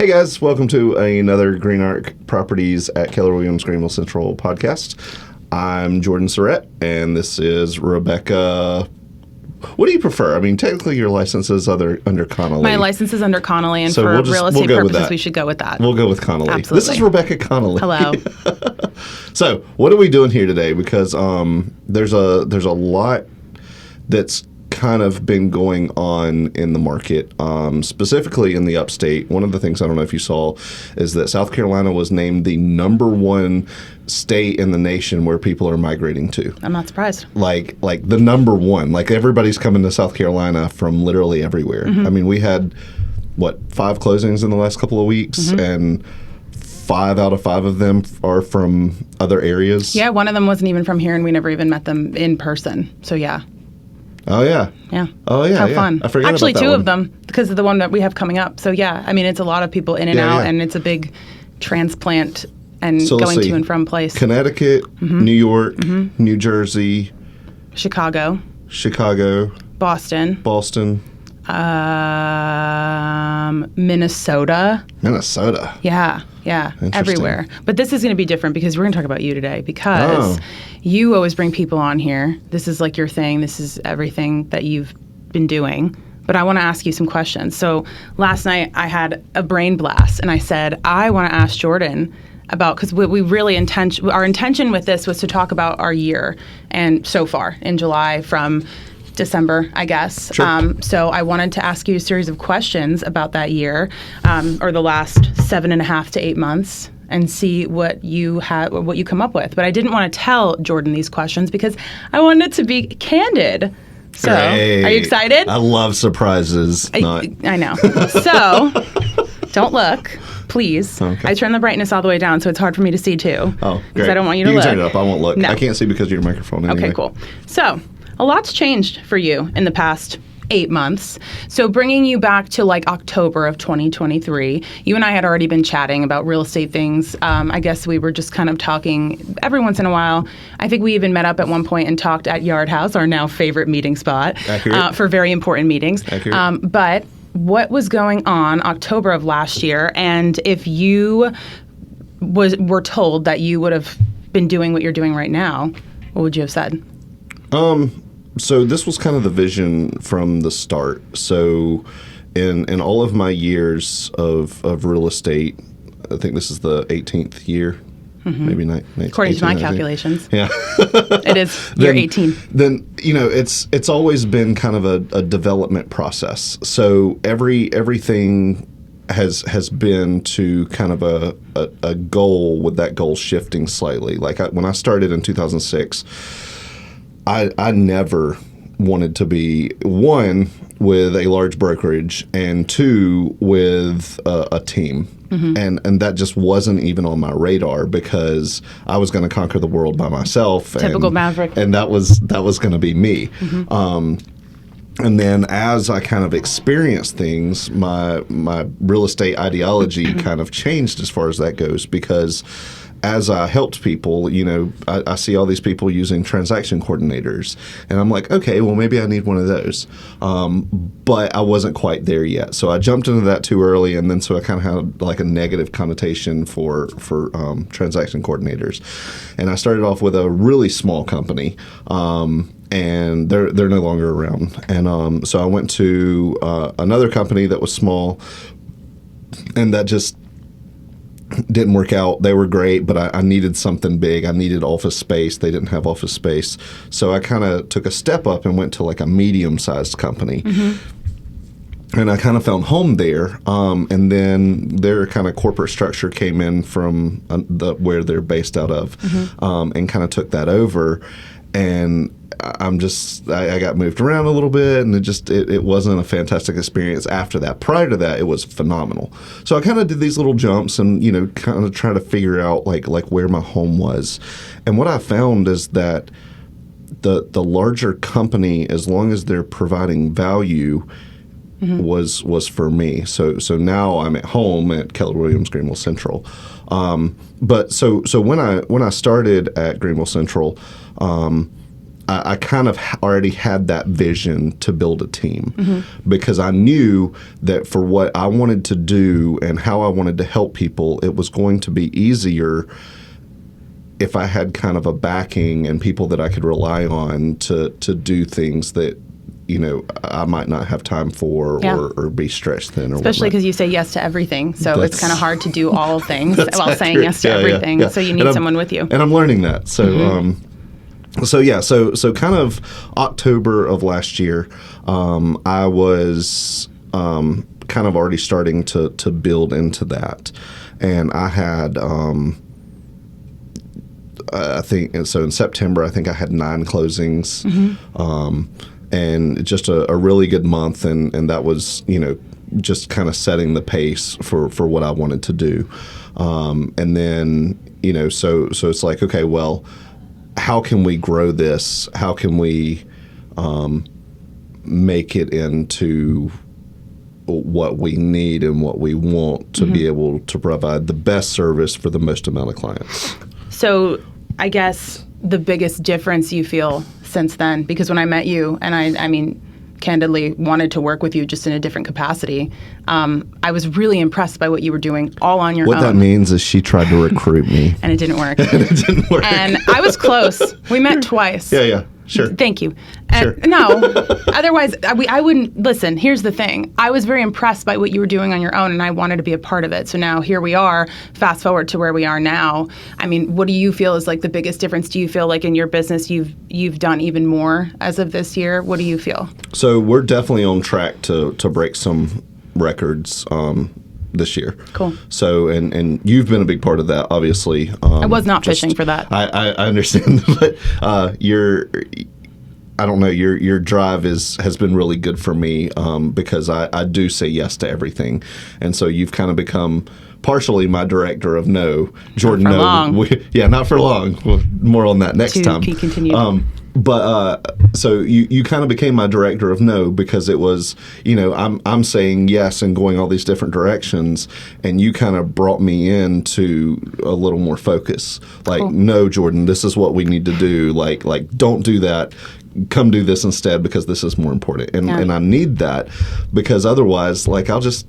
Hey guys, welcome to another Green Arc Properties at Keller Williams Greenville Central podcast. I'm Jordan Surrett, and this is Rebecca. What do you prefer? I mean, technically your license is under Connolly. My license is under Connolly, and So for we'll real estate purposes, with we should go with that. We'll go with Connolly. Absolutely. This is Rebecca Connolly. Hello. So, what are we doing here today? Because there's a lot that's kind of been going on in the market, specifically in the Upstate. One of the things, I don't know if you saw, is that South Carolina was named the number one state in the nation where people are migrating to. I'm not surprised. Like the number one. Like everybody's coming to South Carolina from literally everywhere. Mm-hmm. I mean, we had, 5 closings in the last couple of weeks, mm-hmm. and 5 out of 5 of them are from other areas. Yeah, one of them wasn't even from here, and we never even met them in person. So, yeah. Oh, yeah. Yeah. Oh, yeah. How yeah. fun. I forgot Actually, about that 2 one. of them, because of the one that we have coming up. So, yeah, I mean, it's a lot of people in and out, yeah. and it's a big transplant and So let's going see. to and from place. Connecticut, Mm-hmm. New York, Mm-hmm. New Jersey, Chicago, Boston, Minnesota. Minnesota. Yeah, Interesting. everywhere. But this is going to be different because we're going to talk about you today because you always bring people on here. This is like your thing. This is everything that you've been doing. But I want to ask you some questions. So last night I had a brain blast and I said, I want to ask Jordan about, because we really our intention with this was to talk about our year and so far in July from December, I guess. Sure. So I wanted to ask you a series of questions about that year, or the last 7.5 to 8 months, and see what you come up with. But I didn't want to tell Jordan these questions because I wanted it to be candid. So, Great. Are you excited? I love surprises. I know. So, don't look, please. Okay. I turned the brightness all the way down, so it's hard for me to see too. Oh, great. Because I don't want you to look. You can turn it up. I won't look. No. I can't see because of your microphone anyway. Okay, cool. So, a lot's changed for you in the past 8 months. So bringing you back to like October of 2023, you and I had already been chatting about real estate things. I guess we were just kind of talking every once in a while. I think we even met up at one point and talked at Yard House, our now favorite meeting spot, for very important meetings. But what was going on October of last year, and if you were told that you would have been doing what you're doing right now, what would you have said? So this was kind of the vision from the start. So in all of my years of real estate, I think this is the 18th year, maybe 19th. According to my calculations. Yeah. It is year 18. Then, it's always been kind of a development process. So everything has been to kind of a goal, with that goal shifting slightly. Like when I started in 2006, I never wanted to be, 1, with a large brokerage, and 2, with a team. Mm-hmm. And that just wasn't even on my radar because I was going to conquer the world by myself. Typical maverick. And that was going to be me. Mm-hmm. And then as I kind of experienced things, my real estate ideology kind of changed as far as that goes, because as I helped people, I see all these people using transaction coordinators, and I'm like, okay, well, maybe I need one of those. But I wasn't quite there yet. So I jumped into that too early, and then so I kind of had like a negative connotation for transaction coordinators. And I started off with a really small company, and they're no longer around. And so I went to another company that was small, and that just didn't work out. They were great, but I needed something big. I needed office space. They didn't have office space. So I kind of took a step up and went to like a medium-sized company. Mm-hmm. And I kind of found home there. And then their kind of corporate structure came in from where they're based out of, and kind of took that over. And I got moved around a little bit, and it wasn't a fantastic experience after that. Prior to that, it was phenomenal. So I kind of did these little jumps and, kind of try to figure out like where my home was. And what I found is that the larger company, as long as they're providing value, was for me. So now I'm at home at Keller Williams Greenville Central. But so when I started at Greenville Central, I kind of already had that vision to build a team because I knew that for what I wanted to do and how I wanted to help people, it was going to be easier if I had kind of a backing and people that I could rely on to do things that, I might not have time for or be stretched thin or especially because you say yes to everything. So it's kind of hard to do all things while saying yes to everything. Yeah. So you need someone with you. And I'm learning that. So, So kind of October of last year, I was kind of already starting to build into that. And I had, I think, so in September, I think I had 9 closings. And just a really good month, and that was, just kind of setting the pace for what I wanted to do. And then, so it's like, okay, well, how can we grow this? How can we make it into what we need and what we want to be able to provide the best service for the most amount of clients? So I guess the biggest difference you feel since then, because when I met you, and I mean, candidly wanted to work with you just in a different capacity, I was really impressed by what you were doing all on your own. What that means is she tried to recruit me. And it didn't work. And I was close. We met twice. Yeah. Sure. Thank you. Sure. No, otherwise I wouldn't. Listen, here's the thing. I was very impressed by what you were doing on your own, and I wanted to be a part of it. So now here we are, fast forward to where we are now. I mean, what do you feel is like the biggest difference? Do you feel like in your business you've done even more as of this year? What do you feel? So we're definitely on track to break some records this year. Cool. So, and you've been a big part of that, obviously. I was not fishing for that. I understand, but I don't know, your drive has been really good for me because I do say yes to everything. And so you've kind of become partially my director of no. Jordan, not for long. Not for long. More on that next time. To continue. But so you kind of became my director of no because it was, I'm saying yes and going all these different directions, and you kind of brought me into a little more focus. Like, cool. No, Jordan, this is what we need to do. Like don't do that. Come do this instead because this is more important. And I need that because otherwise, like, I'll just,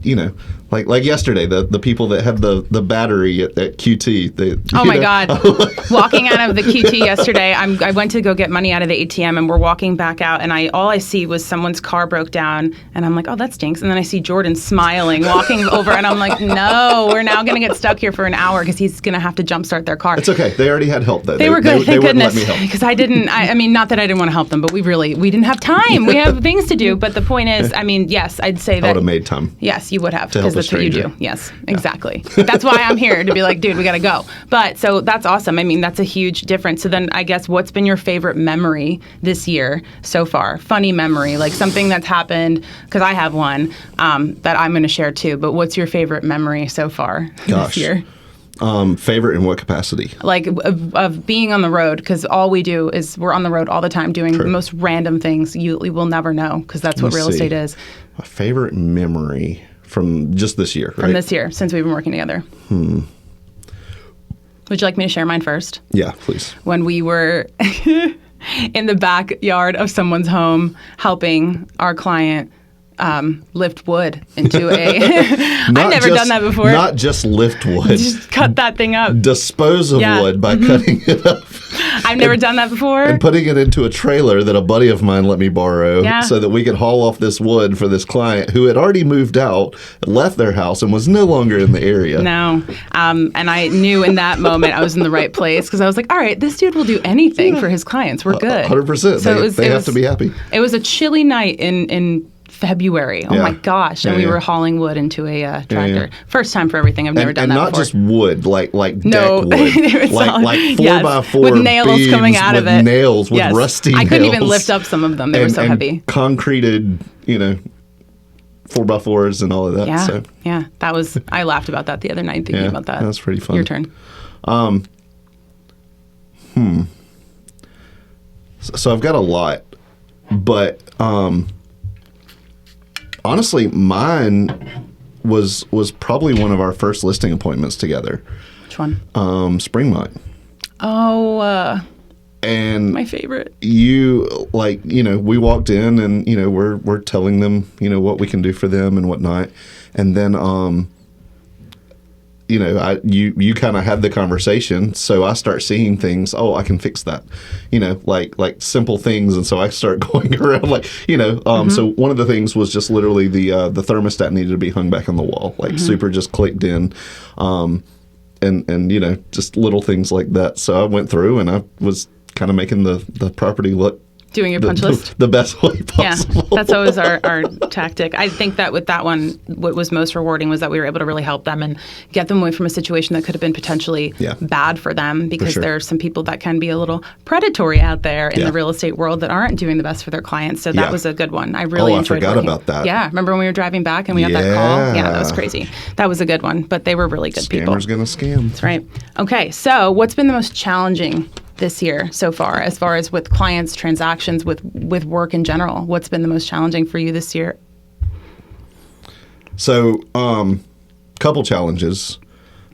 like yesterday, the people that had the battery at QT. Oh, my God. Walking out of the QT yesterday, I went to go get money out of the ATM, and we're walking back out, and all I see was someone's car broke down, and I'm like, oh, that stinks. And then I see Jordan smiling, walking over, and I'm like, no, we're now going to get stuck here for an hour because he's going to have to jumpstart their car. It's okay. They already had help, though. They were good, thank goodness. Because I mean, not that I didn't want to help them, but we didn't have time. We have things to do. But the point is, I mean, yes, I'd say that. I would have made time. Yes, you would have, because that's what you do. Yes, exactly. That's why I'm here, to be like, dude, we got to go. But so that's awesome. I mean, that's a huge difference. So then I guess what's been your favorite memory this year so far? Funny memory, like something that's happened, because I have one that I'm going to share too. But what's your favorite memory so far this year? Favorite in what capacity? Like of being on the road, because all we do is we're on the road all the time doing the most random things you will never know, because that's what real estate is. My favorite memory from just this year, From this year, since we've been working together. Would you like me to share mine first? Yeah, please. When we were in the backyard of someone's home helping our client lift wood into a... I've never done that before. Not just lift wood. Just cut that thing up. Dispose of wood by cutting it up. I've never done that before. And putting it into a trailer that a buddy of mine let me borrow so that we could haul off this wood for this client who had already moved out, left their house, and was no longer in the area. No. And I knew in that moment I was in the right place, because I was like, all right, this dude will do anything for his clients. We're good. 100%. So they have to be happy. It was a chilly night in February. Oh my gosh. And we were hauling wood into a tractor. First time for everything. I've never done that before. And not just wood, like deck wood. like 4x4 with nails beams coming out of it. With nails, with rusty nails. I couldn't even lift up some of them. They were so heavy. Concreted, 4x4s and all of that. Yeah. Yeah. That was, I laughed about that the other night thinking about that. That's pretty fun. Your turn. So I've got a lot, but honestly, mine was probably one of our first listing appointments together. Which one? Springmont. Oh, And my favorite. You we walked in and, we're telling them, what we can do for them and whatnot. And then, you kind of had the conversation. So I start seeing things. Oh, I can fix that, like simple things. And so I start going around so one of the things was just literally the thermostat needed to be hung back on the wall, super just clicked in. And just little things like that. So I went through and I was kind of making the property look doing your punch list the best way possible. Yeah, that's always our tactic. I think that with that one, what was most rewarding was that we were able to really help them and get them away from a situation that could have been potentially bad for them, because there are some people that can be a little predatory out there in the real estate world that aren't doing the best for their clients. So that was a good one. I really enjoyed I forgot working. about that. Yeah, remember when we were driving back and we had that call? Yeah, that was crazy. That was a good one, but they were really good people. Scammer's gonna scam. That's right. Okay, so what's been the most challenging this year so far, as far as with clients, transactions, with work in general? What's been the most challenging for you this year? So, couple challenges,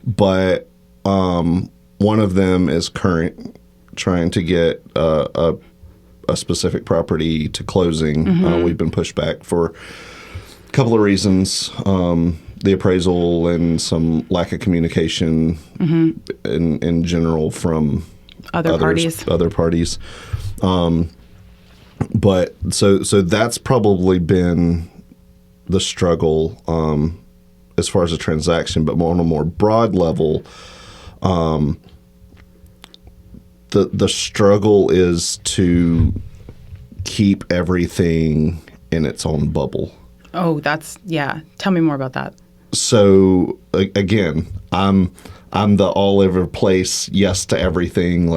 but one of them is current, trying to get a specific property to closing. We've been pushed back for a couple of reasons. The appraisal and some lack of communication in general from other parties. But so that's probably been the struggle as far as a transaction, but on a more broad level, the struggle is to keep everything in its own bubble. Oh, tell me more about that. So again, I'm the all over place yes to everything,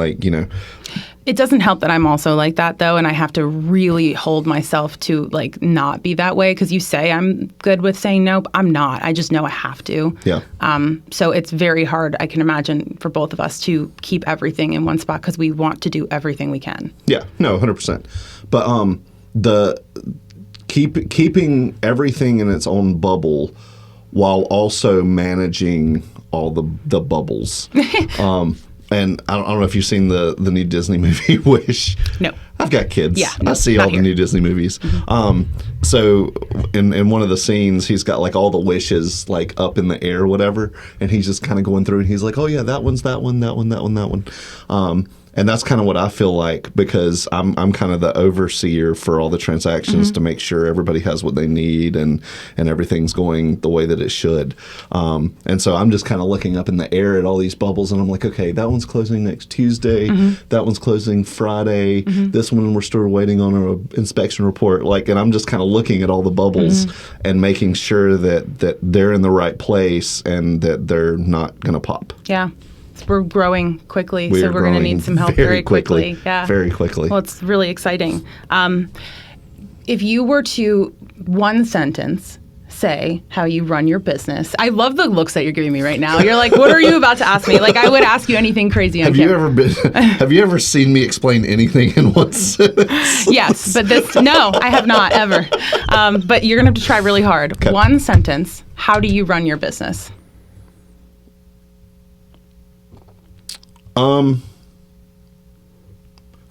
It doesn't help that I'm also like that, though, and I have to really hold myself to not be that way, because you say I'm good with saying no, but I'm not. I just know I have to. Yeah. So it's very hard, I can imagine, for both of us to keep everything in one spot, because we want to do everything we can. Yeah, no, 100%. But keeping everything in its own bubble while also managing all the bubbles. And I don't know if you've seen the new Disney movie, Wish. No. I've got kids. Yeah, no, I see all the new Disney movies. So in one of the scenes, he's got all the wishes up in the air or whatever, and he's just kind of going through and he's like, oh yeah, that one's that one, that one, that one, that one. And that's kind of what I feel like, because I'm kind of the overseer for all the transactions to make sure everybody has what they need and everything's going the way that it should. And so I'm just kind of looking up in the air at all these bubbles, and I'm like, okay, that one's closing next Tuesday. That one's closing Friday. This one we're still waiting on an inspection report. And I'm just kind of looking at all the bubbles and making sure that they're in the right place and that they're not going to pop. Yeah. We're growing quickly, so we're going to need some help very quickly. Yeah, very quickly. Well, it's really exciting. If you were to, one sentence, say how you run your business. I love the looks that you're giving me right now. You're like, what are you about to ask me? I would ask you anything crazy on camera. Have you ever seen me explain anything in one sentence? Yes, but no, I have not ever. But you're going to have to try really hard. Okay. One sentence, how do you run your business?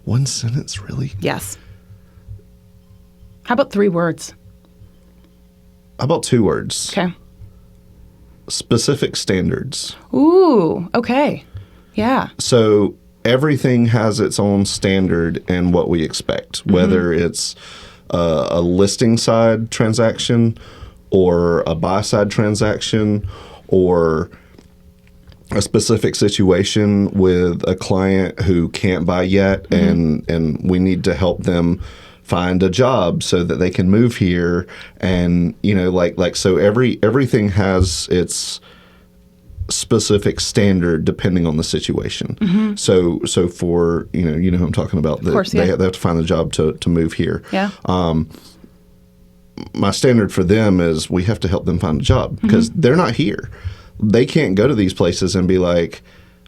One sentence, really? Yes. How about 3 words? How about 2 words? Okay. Specific standards. Ooh, okay. Yeah. So everything has its own standard and what we expect, whether it's a listing side transaction or a buy side transaction or a specific situation with a client who can't buy yet and we need to help them find a job so that they can move here, and so everything has its specific standard depending on the situation. So for who I'm talking about, they have to find a job to move here. Yeah. My standard for them is we have to help them find a job because they're not here. They can't go to these places and be like,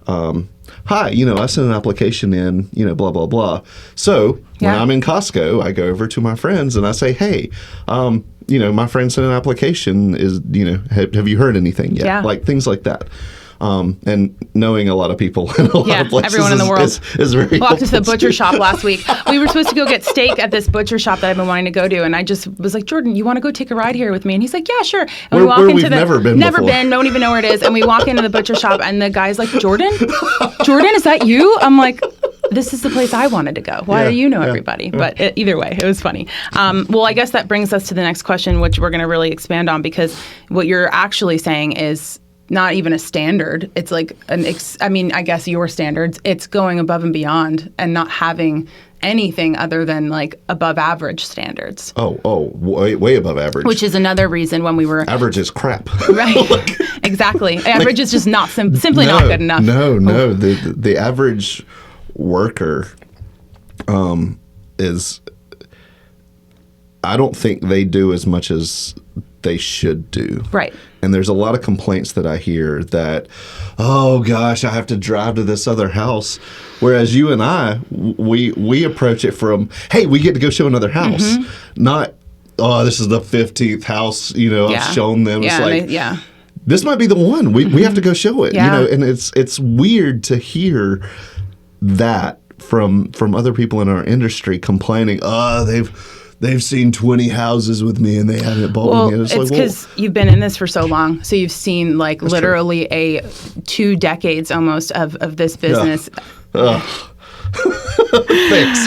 hi, I sent an application in, blah, blah, blah. So when I'm in Costco, I go over to my friends and I say, hey, my friend sent an application. Have you heard anything yet? Yeah. Things like that. And knowing a lot of people in a lot of places everyone in the world is very walked us to the helpful butcher too. shop last week. We were supposed to go get steak at this butcher shop that I've been wanting to go to, and I just was like, Jordan, you want to go take a ride here with me? And he's like, yeah, sure. And we walk Where into we've the never been before. don't even know where it is. And we walk into the butcher shop, and the guy's like, Jordan, is that you? I'm like, this is the place I wanted to go. Why do you know everybody? But either way, it was funny. Well, I guess that brings us to the next question, which we're going to really expand on, because what you're actually saying is not even a standard. It's like I guess your standards. It's going above and beyond and not having anything other than like above average standards. Way above average. Which is another reason when we were Average is crap. right. Exactly. Average is just not simply not good enough. No. The average worker is. I don't think they do as much as they should do. Right. And there's a lot of complaints that I hear that, oh gosh, I have to drive to this other house. Whereas you and I, we approach it from, hey, we get to go show another house. Not, oh, this is the 15th house, I've shown them. It's like, this might be the one. We have to go show it. And it's weird to hear that from other people in our industry complaining, they've seen 20 houses with me and they haven't bought me. It's because you've been in this for so long. So you've seen like literally 2 decades almost of this business. Thanks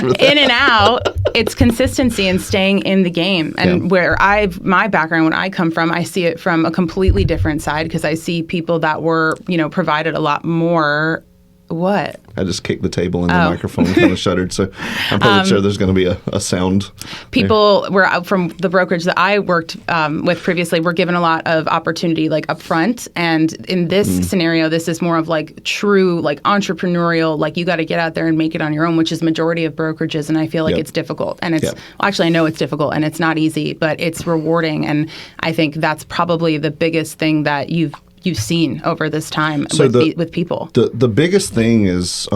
for that. In and out, it's consistency and staying in the game. And where my background, when I come from, I see it from a completely different side, because I see people that were, provided a lot more. What? I just kicked the table and the microphone kind of shuddered, so I'm pretty sure there's going to be a sound. People were out from the brokerage that I worked with previously were given a lot of opportunity like up front, and in this scenario, this is more of like true like entrepreneurial, like you got to get out there and make it on your own, which is majority of brokerages, and I feel like it's difficult, and it's well, actually I know it's difficult and it's not easy, but it's rewarding, and I think that's probably the biggest thing that you've seen over this time with people. The biggest thing is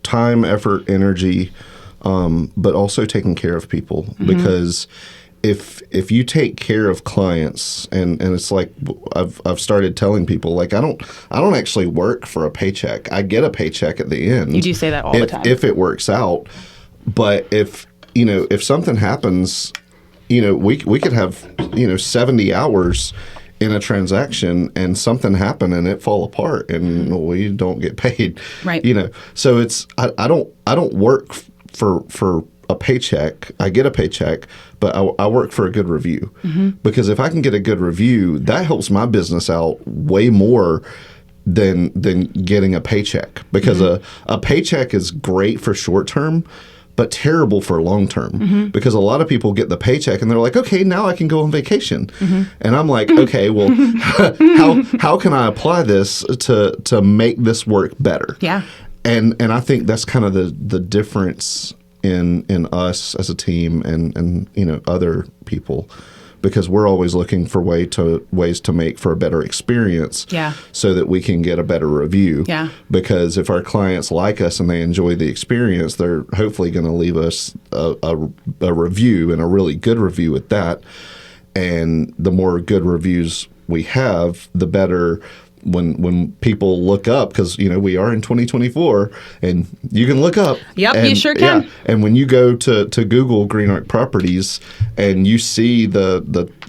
time, effort, energy, but also taking care of people. Because if you take care of clients, and it's like I've started telling people, like I don't actually work for a paycheck. I get a paycheck at the end. You do say that all the time. If it works out, but if something happens, we could have 70 hours in a transaction and something happen and it fall apart and we don't get paid. Right. So it's I don't work for a paycheck. I get a paycheck, but I work for a good review. Because if I can get a good review, that helps my business out way more than getting a paycheck. Because a paycheck is great for short term, but terrible for long term, because a lot of people get the paycheck and they're like, okay, now I can go on vacation. And I'm like, okay, well, how can I apply this to make this work better? Yeah. And I think that's kind of the difference in us as a team and other people, because we're always looking for ways to make for a better experience, so that we can get a better review. Yeah. Because if our clients like us and they enjoy the experience, they're hopefully going to leave us a review, and a really good review at that. And the more good reviews we have, the better. When people look up, because we are in 2024 and you can look up. Yep, and, you sure can. Yeah, and when you go to Google Green Arc Properties and you see the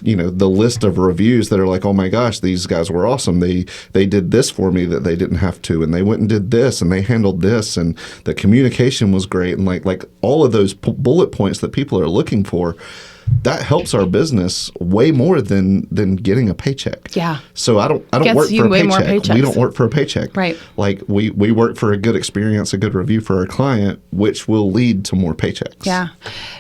list of reviews that are like, oh my gosh, these guys were awesome. They did this for me that they didn't have to, and they went and did this and they handled this, and the communication was great, and like all of those bullet points that people are looking for. That helps our business way more than getting a paycheck. Yeah. So I don't work for a paycheck. We don't work for a paycheck. Right. Like we work for a good experience, a good review for our client, which will lead to more paychecks. Yeah.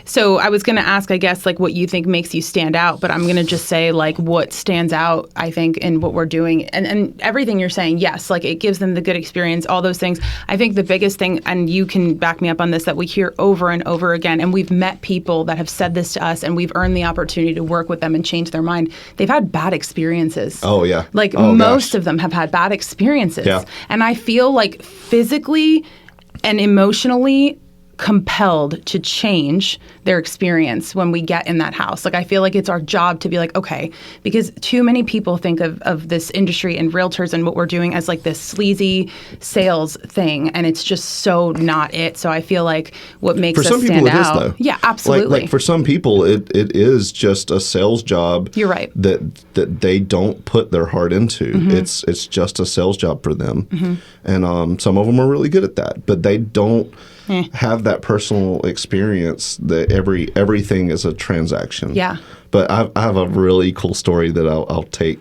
So I was going to ask, I guess, like what you think makes you stand out, but I'm going to just say like what stands out, I think, in what we're doing and everything you're saying. Yes, like it gives them the good experience, all those things. I think the biggest thing, and you can back me up on this, that we hear over and over again, and we've met people that have said this to us, and we've earned the opportunity to work with them and change their mind. They've had bad experiences. Oh, yeah. Like most of them have had bad experiences. Yeah. And I feel like physically and emotionally, compelled to change their experience when we get in that house. Like, I feel like it's our job to be like, okay, because too many people think of this industry and realtors and what we're doing as like this sleazy sales thing, and it's just so not it. So I feel like what makes us stand out. For some people it is, though. Yeah, absolutely. Like for some people, it is just a sales job. You're right. That they don't put their heart into. It's just a sales job for them, and some of them are really good at that, but they don't have that personal experience that everything is a transaction. Yeah. But I have a really cool story that I'll take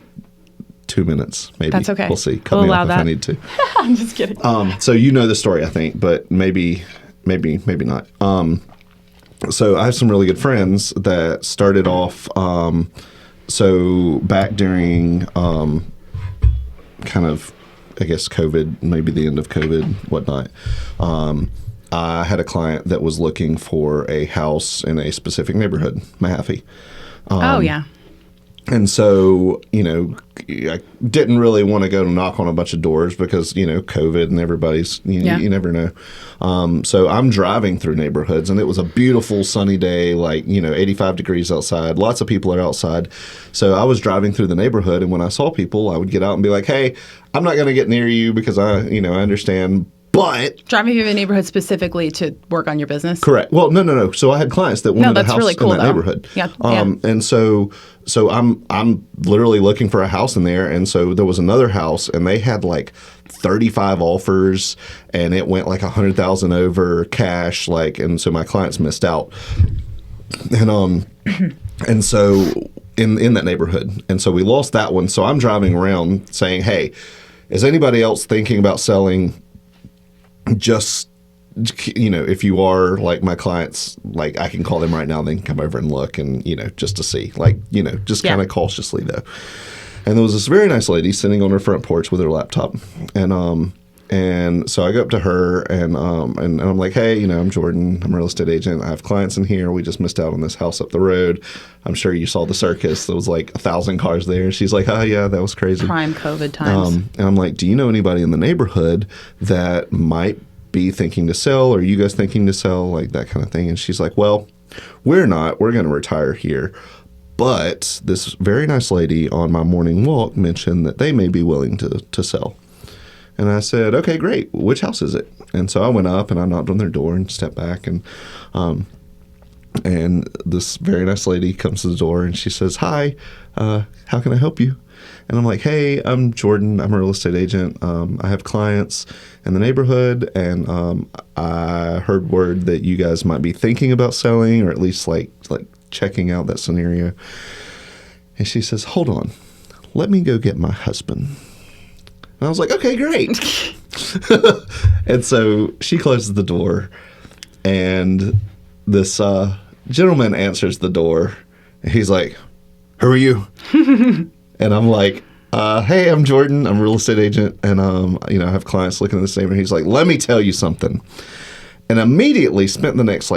2 minutes, maybe. That's okay. We'll see. Cut me off if I need to. I'm just kidding. So you know the story, I think, but maybe not. So I have some really good friends that started off. So back during kind of, I guess, COVID, maybe the end of COVID, whatnot. I had a client that was looking for a house in a specific neighborhood, Mahaffey. Oh, yeah. And so, I didn't really want to go knock on a bunch of doors because, COVID and everybody's, you never know. So I'm driving through neighborhoods, and it was a beautiful sunny day, 85 degrees outside. Lots of people are outside. So I was driving through the neighborhood, and when I saw people, I would get out and be like, hey, I'm not going to get near you because I understand. But driving through the neighborhood specifically to work on your business? Correct. Well, no. So I had clients that wanted a house really cool, in that neighborhood. Yeah. And so I'm literally looking for a house in there. And so there was another house, and they had 35 offers, and it went $100,000 over cash. And so my clients missed out. And so in that neighborhood, and so we lost that one. So I'm driving around saying, hey, is anybody else thinking about selling? Just, if you are like my clients, I can call them right now, they can come over and look and, just to see, just kind of cautiously though. And there was this very nice lady sitting on her front porch with her laptop. And so I go up to her and I'm like, hey, I'm Jordan. I'm a real estate agent. I have clients in here. We just missed out on this house up the road. I'm sure you saw the circus. There was 1,000 cars there. She's like, oh, yeah, that was crazy. Prime COVID times. And I'm like, do you know anybody in the neighborhood that might be thinking to sell? Or are you guys thinking to sell? That kind of thing. And she's like, well, we're not. We're going to retire here. But this very nice lady on my morning walk mentioned that they may be willing to sell. And I said, okay, great. Which house is it? And so I went up and I knocked on their door and stepped back. And this very nice lady comes to the door and she says, hi, how can I help you? And I'm like, hey, I'm Jordan. I'm a real estate agent. I have clients in the neighborhood. And I heard word that you guys might be thinking about selling, or at least like checking out that scenario. And she says, hold on. Let me go get my husband. And I was like, okay, great. And so she closes the door, and this gentleman answers the door. And he's like, who are you? And I'm like, hey, I'm Jordan. I'm a real estate agent, and I have clients looking at the same. And he's like, let me tell you something. And immediately spent the next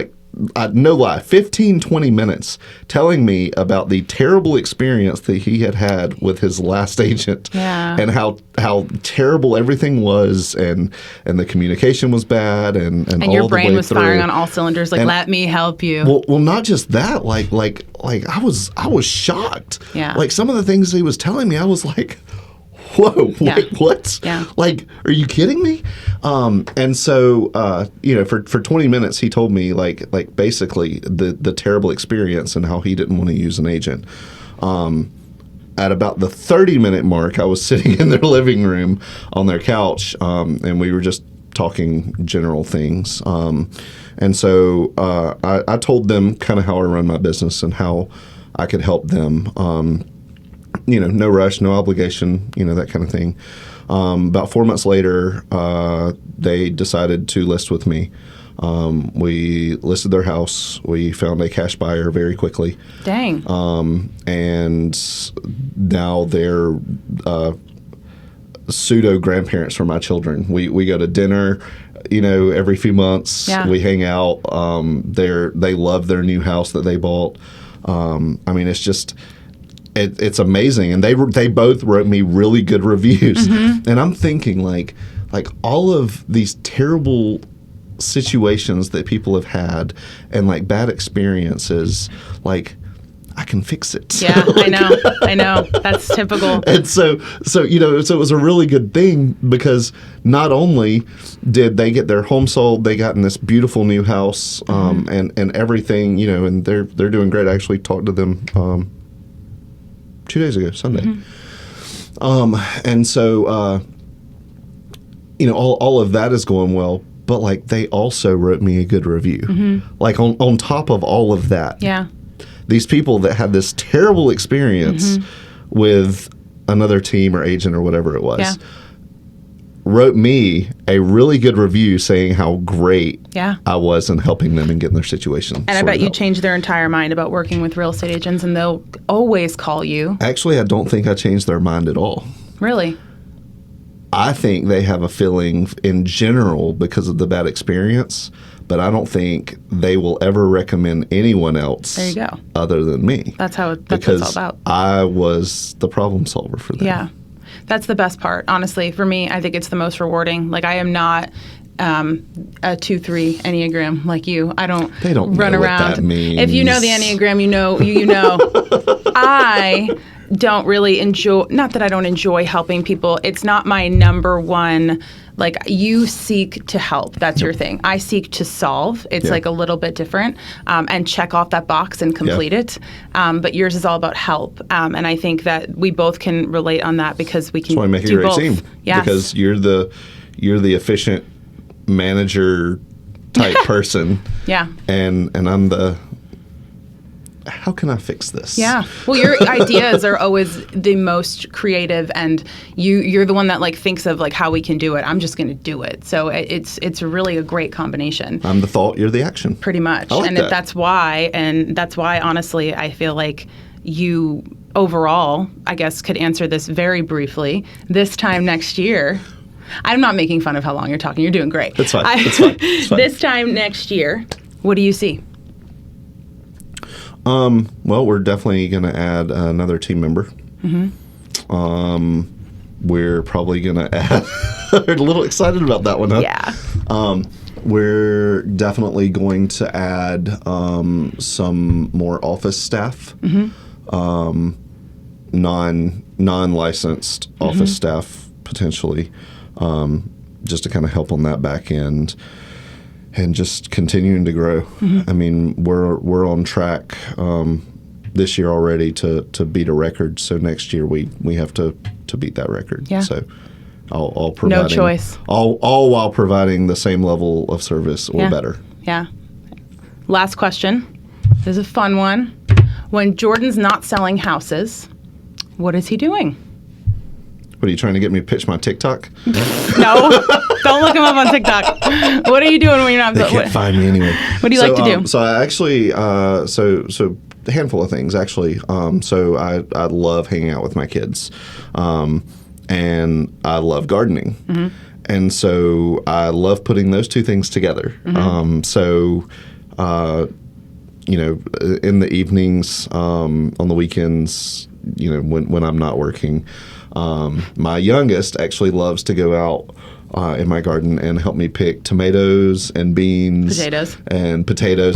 no lie, 15, 20 minutes telling me about the terrible experience that he had with his last agent, and how terrible everything was, and the communication was bad, and all your brain the way was through. Firing on all cylinders. Let me help you. Well, not just that. I was shocked. Yeah. Some of the things he was telling me, I was like, whoa, what? Yeah. Are you kidding me? And so, for 20 minutes, he told me basically the terrible experience and how he didn't want to use an agent. At about the 30-minute mark, I was sitting in their living room on their couch, and we were just talking general things. And so I told them kind of how I run my business and how I could help them. No rush, no obligation, that kind of thing. About 4 months later, they decided to list with me. We listed their house. We found a cash buyer very quickly. Dang. And now they're pseudo grandparents for my children. We go to dinner, every few months. Yeah. We hang out. They love their new house that they bought. It's just. It's amazing, and they both wrote me really good reviews. And I'm thinking like all of these terrible situations that people have had and like bad experiences, like I can fix it. Yeah, I know. That's typical. And so it was a really good thing because not only did they get their home sold, they got in this beautiful new house, and everything, and they're doing great. I actually talked to them 2 days ago, Sunday. And so all of that is going well, but like they also wrote me a good review. Like on top of all of that. Yeah. These people that had this terrible experience with another team or agent or whatever it was wrote me a really good review saying how great I was in helping them and getting their situation. And I bet you changed their entire mind about working with real estate agents, and they'll always call you. Actually, I don't think I changed their mind at all. Really? I think they have a feeling in general because of the bad experience, but I don't think they will ever recommend anyone else there you go. Other than me. That's what it's all about. I was the problem solver for them. Yeah. That's the best part. Honestly, for me, I think it's the most rewarding. Like, I am not a 2-3 Enneagram like you. They don't run know around. What that means. If you know the Enneagram, you know. I don't really enjoy, not that I don't enjoy helping people. It's not my number one. Like, you seek to help. That's your thing. I seek to solve. It's like a little bit different, and check off that box and complete it. But yours is all about help. And I think that we both can relate on that because we can do both. That's why I make a great team. Yes. Because you're the efficient manager type person. Yeah. And I'm the, how can I fix this? Yeah. Well, your ideas are always the most creative, and you're the one that like thinks of like how we can do it. I'm just going to do it. So it's really a great combination. I'm the thought, you're the action. Pretty much. I like that. That's why honestly I feel like you overall, I guess, could answer this very briefly. This time next year, I'm not making fun of how long you're talking. You're doing great. That's fine. It's fine. This time next year, what do you see? Well, we're definitely going to add another team member. We're probably going to add, we're a little excited about that one, huh? Yeah. We're definitely going to add some more office staff, non-licensed office staff potentially, just to kind of help on that back end. And just continuing to grow. I mean, we're on track this year already to beat a record. So next year we have to beat that record. Yeah. So all providing, no choice. All while providing the same level of service or better. Yeah. Last question. This is a fun one. When Jordan's not selling houses, what is he doing? What are you trying to get me to pitch my TikTok? No. Don't look him up on TikTok. What are you doing when you're not? They can't find me anyway. What do you like to do? So I actually, so a handful of things actually. So I love hanging out with my kids, and I love gardening, and so I love putting those two things together. So in the evenings, on the weekends, when I'm not working, my youngest actually loves to go out in my garden and help me pick tomatoes and beans. Potatoes.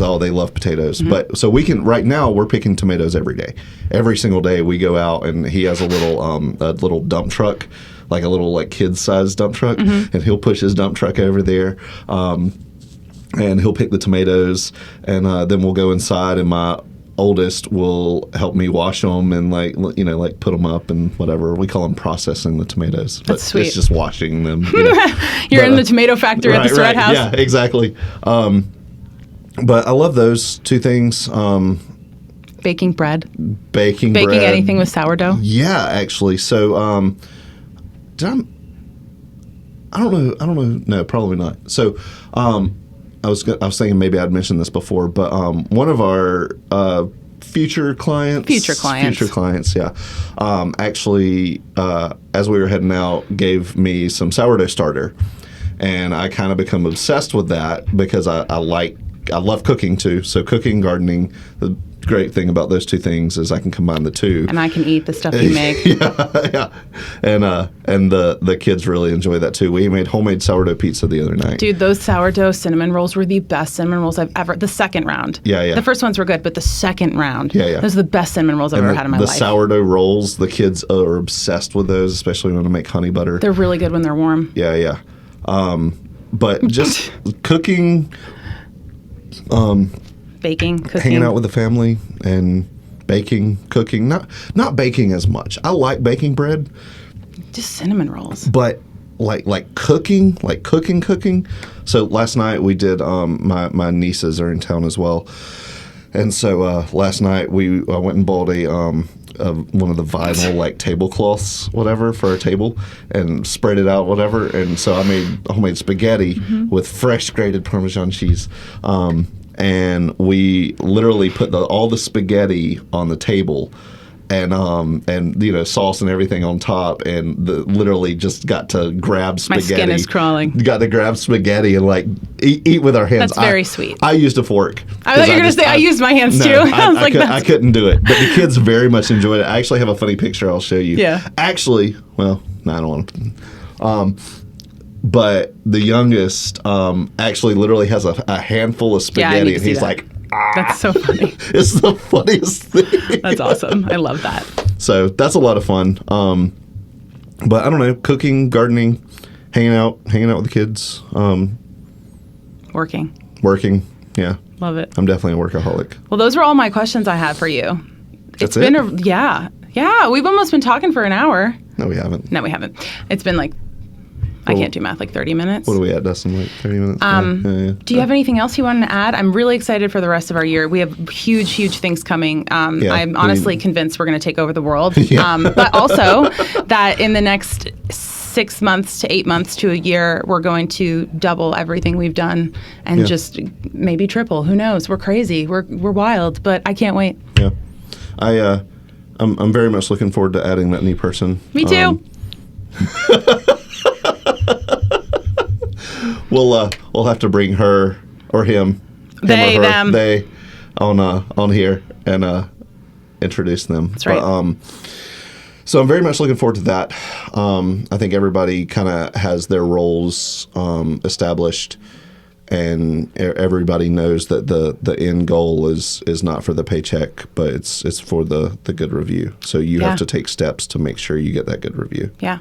Oh, they love potatoes. But so right now we're picking tomatoes every day. Every single day we go out, and he has a little dump truck, like a little like kid-sized dump truck, and he'll push his dump truck over there. And he'll pick the tomatoes, and then we'll go inside, and my oldest will help me wash them and like put them up and whatever. We call them processing the tomatoes. But that's sweet. It's just washing them. You're in the tomato factory at the Surratt House. Yeah, exactly. But I love those two things. Baking bread. Baking anything with sourdough. Yeah, actually. So I don't know. No, probably not. So I was thinking maybe I'd mentioned this before, but one of our future clients, yeah, actually, as we were heading out, gave me some sourdough starter, and I kind of become obsessed with that because I love cooking too. So cooking, gardening, great thing about those two things is I can combine the two. And I can eat the stuff you make. Yeah. And the kids really enjoy that too. We made homemade sourdough pizza the other night. Dude, those sourdough cinnamon rolls were the best cinnamon rolls I've ever. The second round. Yeah. The first ones were good, but the second round. Yeah. Those are the best cinnamon rolls I've ever had in my life. The sourdough rolls, the kids are obsessed with those, especially when I make honey butter. They're really good when they're warm. Yeah. But just cooking, baking, cooking, hanging out with the family, and baking, cooking. Not baking as much. I like baking bread. Just cinnamon rolls. But like cooking. So last night we did. My nieces are in town as well, and so last night I went and bought one of the vinyl like tablecloths, whatever, for our table, and spread it out, whatever. And so I made homemade spaghetti with fresh grated Parmesan cheese. And we literally put all the spaghetti on the table, and sauce and everything on top, and literally just got to grab spaghetti. My skin is crawling. Got to grab spaghetti and like eat with our hands. That's very sweet. I used a fork. I thought you were going to say I used my hands too. I couldn't do it, but the kids very much enjoyed it. I actually have a funny picture I'll show you. Yeah. Actually, well, no, I don't want to. But the youngest actually literally has a handful of spaghetti, and he's like, That's so funny. It's the funniest thing. That's awesome. I love that. So that's a lot of fun. But I don't know, cooking, gardening, hanging out with the kids. Working. Yeah. Love it. I'm definitely a workaholic. Well, those were all my questions I had for you. That's it? Yeah. We've almost been talking for an hour. No, we haven't. It's been like, I can't do math, like 30 minutes. What are we at, Dustin? Like 30 minutes? Do you have anything else you wanted to add? I'm really excited for the rest of our year. We have huge things coming. I'm honestly convinced we're going to take over the world. But also that in the next 6 months to 8 months to a year, we're going to double everything we've done and just maybe triple. Who knows? We're crazy. We're wild, but I can't wait. Yeah. I'm very much looking forward to adding that new person. Me too. We'll have to bring her or him, they, or her, them, they on here and introduce them. That's right. But, so I'm very much looking forward to that. I think everybody kind of has their roles established, and everybody knows that the end goal is not for the paycheck, but it's for the good review. So you have to take steps to make sure you get that good review. Yeah.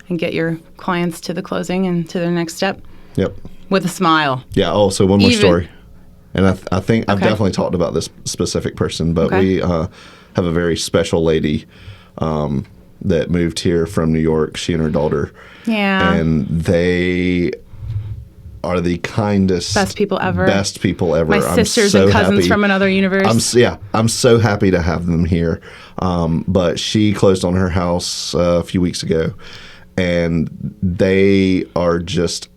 And get your clients to the closing and to their next step. Yep. With a smile. Yeah. Oh, so one more story. And I think I've definitely talked about this specific person, but we have a very special lady that moved here from New York, she and her daughter. Yeah. And they are the kindest. Best people ever. My sisters and cousins from another universe. I'm so happy to have them here. But she closed on her house a few weeks ago, and they are just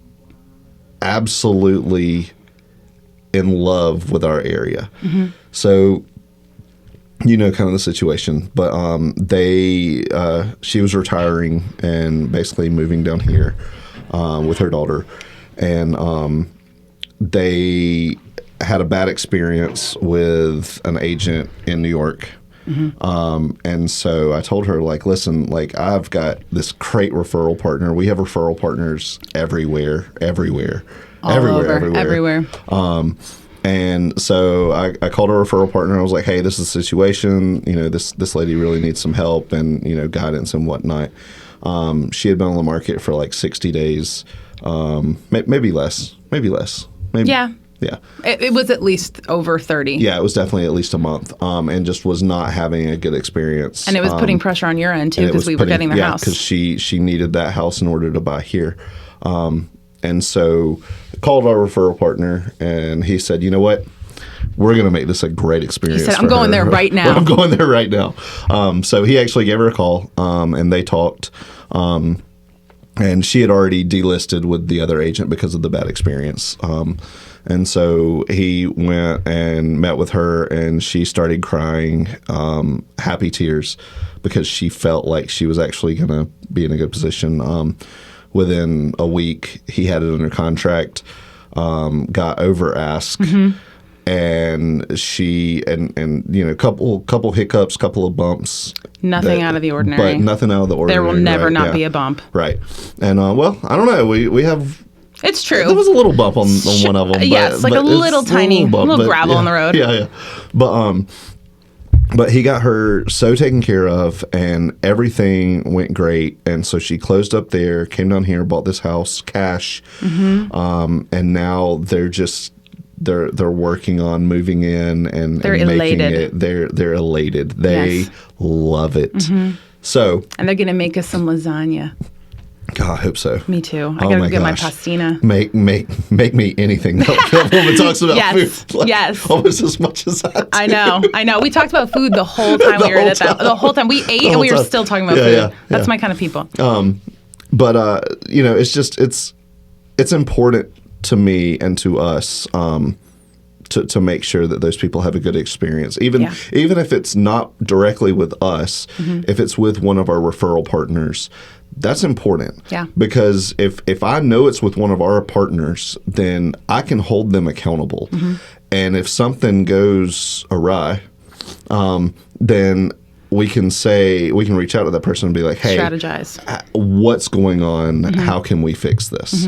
absolutely in love with our area. Mm-hmm. So, kind of the situation. But she was retiring and basically moving down here with her daughter. And they had a bad experience with an agent in New York. Mm-hmm. And so I told her, like, listen, like, I've got this great referral partner. We have referral partners everywhere. And so I called her referral partner. I was like, hey, this is the situation. This lady really needs some help and, guidance and whatnot. She had been on the market for like 60 days, maybe less. Yeah. It was at least over 30. Yeah, it was definitely at least a month, and just was not having a good experience. And it was putting pressure on your end, too, because we were getting the house. Yeah, because she needed that house in order to buy here. And so I called our referral partner, and he said, you know what? We're going to make this a great experience. He said, I'm going there right now. I'm going there right now. So he actually gave her a call, and they talked. And she had already delisted with the other agent because of the bad experience. And so he went and met with her, and she started crying, happy tears, because she felt like she was actually going to be in a good position. Within a week, he had it under contract, got over ask, and she and you know, couple hiccups, couple of bumps. Nothing out of the ordinary. But nothing out of the ordinary. There will never right? not be a bump. Right. And well, I don't know. We have. It's true. There was a little bump on one of them. Yes, like a little tiny, little gravel on the road. Yeah. But he got her so taken care of, and everything went great. And so she closed up there, came down here, bought this house cash, and now they're working on moving in and making it. They're elated. They love it. So, and they're gonna make us some lasagna. God, I hope so. Me too. I gotta get my pastina. Make me anything. That woman talks about food. Yes. Almost as much as I do. I know. We talked about food the whole time we were at that. The whole time we ate and we were still talking about food. Yeah, That's my kind of people. But you know, it's just it's important to me and to us to make sure that those people have a good experience, even if it's not directly with us, if it's with one of our referral partners. That's important. Yeah. Because if I know it's with one of our partners, then I can hold them accountable. And if something goes awry, then we can reach out to that person and be like, hey, strategize. What's going on? How can we fix this?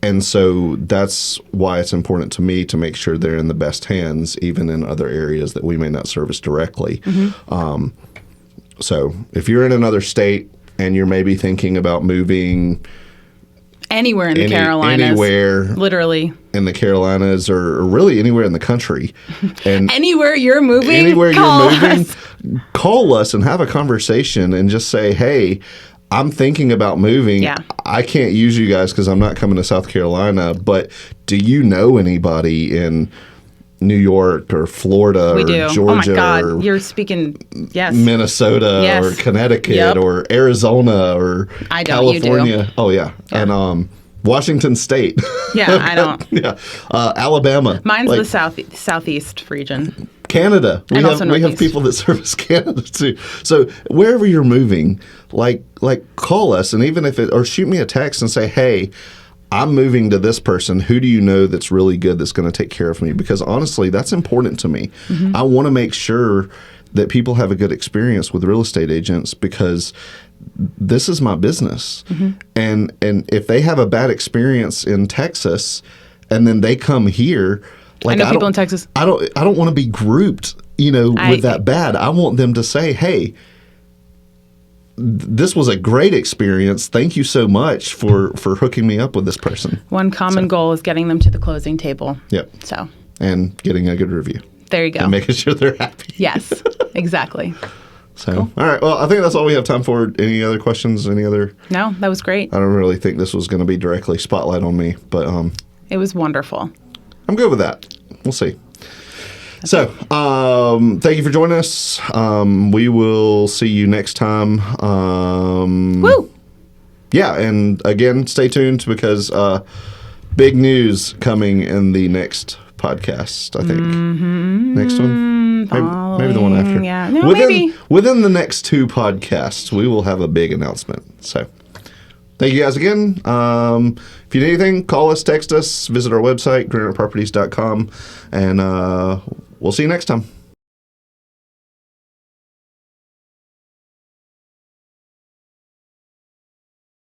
And so that's why it's important to me to make sure they're in the best hands, even in other areas that we may not service directly. So if you're in another state, and you're maybe thinking about moving anywhere in the Carolinas. Anywhere. Literally. In the Carolinas or really anywhere in the country. And anywhere you're moving, call us and have a conversation and just say, hey, I'm thinking about moving. Yeah. I can't use you guys because I'm not coming to South Carolina, but do you know anybody in New York or Florida or Georgia? Oh my God, you're speaking, yes. Minnesota or Connecticut or Arizona or California. You do. Oh yeah. And Washington State. Yeah, I don't. Yeah. Alabama. Mine's the southeast region. Canada. We have people that service Canada too. So wherever you're moving, like call us, and even if or shoot me a text and say, hey, I'm moving to this person. Who do you know that's really good that's going to take care of me? Because honestly, that's important to me. I want to make sure that people have a good experience with real estate agents because this is my business. And if they have a bad experience in Texas and then they come here, like I know people in Texas. I don't want to be grouped, with that bad. I want them to say, hey, this was a great experience. Thank you so much for hooking me up with this person. One common goal is getting them to the closing table. Yep. So. And getting a good review. There you go. And making sure they're happy. Yes, exactly. So, cool. All right. Well, I think that's all we have time for. Any other questions? No, that was great. I don't really think this was going to be directly spotlight on me, but it was wonderful. I'm good with that. We'll see. So, thank you for joining us. We will see you next time. Woo! Yeah, and again, stay tuned because big news coming in the next podcast, I think. Next one? Maybe the one after. Yeah, no, maybe. Within the next 2 podcasts, we will have a big announcement. So, thank you guys again. If you need anything, call us, text us, visit our website, greenerproperties.com, and we'll see you next time.